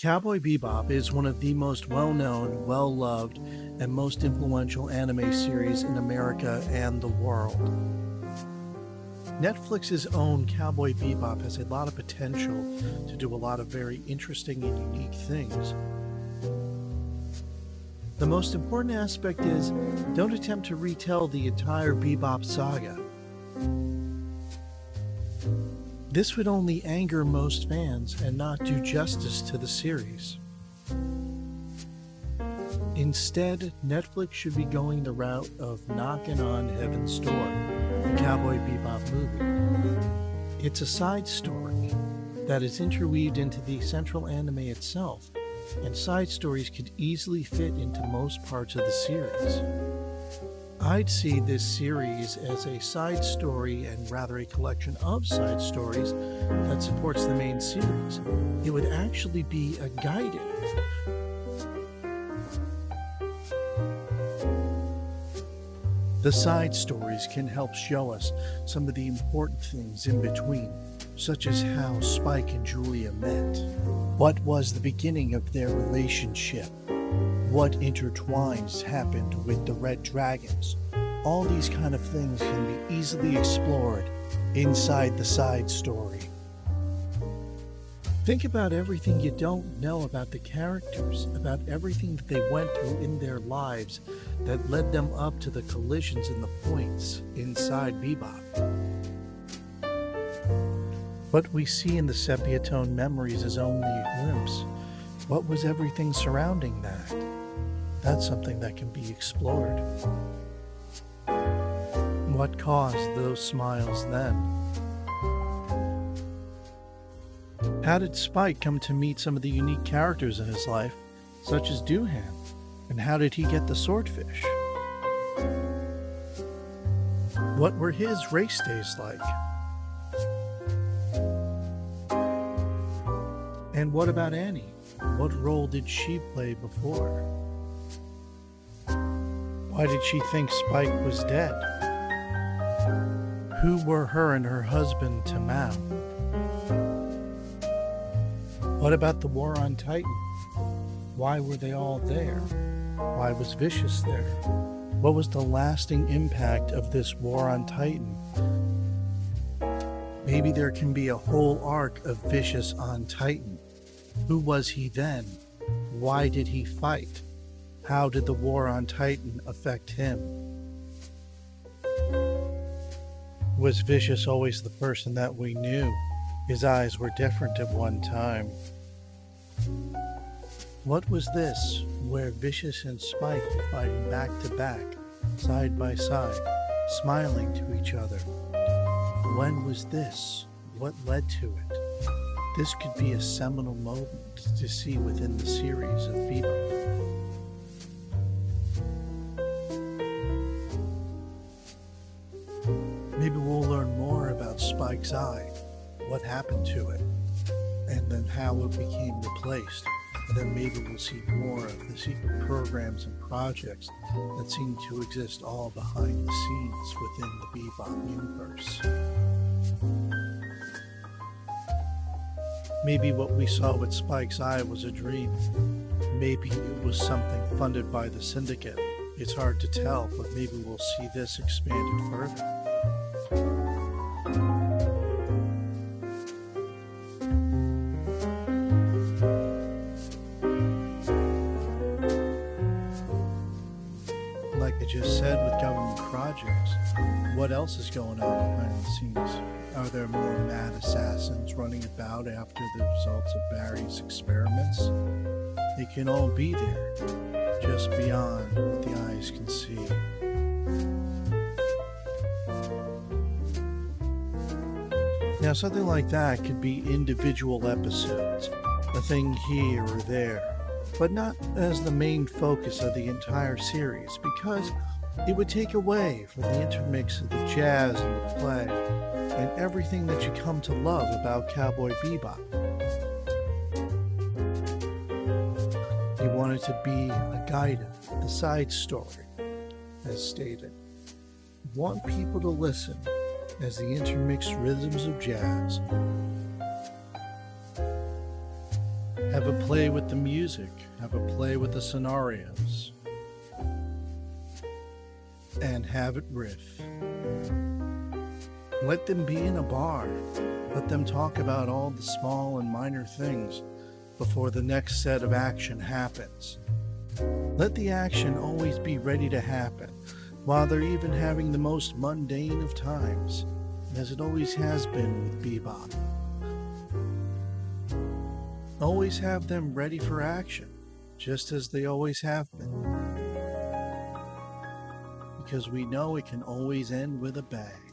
Cowboy Bebop is one of the most well-known, well-loved, and most influential anime series in America and the world. Netflix's own Cowboy Bebop has a lot of potential to do a lot of very interesting and unique things. The most important aspect is, don't attempt to retell the entire Bebop saga. This would only anger most fans and not do justice to the series. Instead, Netflix should be going the route of Knockin' on Heaven's Door, the Cowboy Bebop movie. It's a side story that is interweaved into the central anime itself, and side stories could easily fit into most parts of the series. I'd see this series as a side story and rather a collection of side stories that supports the main series. It would actually be a Gaiden. The side stories can help show us some of the important things in between, such as how Spike and Julia met, what was the beginning of their relationship, what intertwines happened with the Red Dragons. All these kind of things can be easily explored inside the side story. Think about everything you don't know about the characters, about everything that they went through in their lives that led them up to the collisions and the points inside Bebop. What we see in the sepia tone memories is only a glimpse. What was everything surrounding that? That's something that can be explored. What caused those smiles then? How did Spike come to meet some of the unique characters in his life, such as Doohan? And how did he get the swordfish? What were his race days like? And what about Annie? What role did she play before? Why did she think Spike was dead? Who were her and her husband Tamao? What about the war on Titan? Why were they all there? Why was Vicious there? What was the lasting impact of this war on Titan? Maybe there can be a whole arc of Vicious on Titan. Who was he then? Why did he fight? How did the war on Titan affect him? Was Vicious always the person that we knew? His eyes were different at one time. What was this, where Vicious and Spike were fighting back to back, side by side, smiling to each other? When was this? What led to it? This could be a seminal moment to see within the series of Bebop. Maybe we'll learn more about Spike's eye, what happened to it, and then how it became replaced. And then maybe we'll see more of the secret programs and projects that seem to exist all behind the scenes within the Bebop universe. Maybe what we saw with Spike's eye was a dream. Maybe it was something funded by the Syndicate. It's hard to tell, but maybe we'll see this expanded further. Like I just said with government projects, what else is going on behind the scenes? Are there more mad assassins running about after the results of Barry's experiments? They can all be there, just beyond what the eyes can see. Now, something like that could be individual episodes, a thing here or there, but not as the main focus of the entire series, because it would take away from the intermix of the jazz and the play, and everything that you come to love about Cowboy Bebop. He wanted to be a Gaiden, the side story, as stated. Want people to listen as the intermixed rhythms of jazz Have a play with the music, have a play with the scenarios, and have it riff. Let them be in a bar. Let them talk about all the small and minor things before the next set of action happens. Let the action always be ready to happen, while they're even having the most mundane of times, as it always has been with Bebop. Always have them ready for action, just as they always have been. Because we know it can always end with a bang.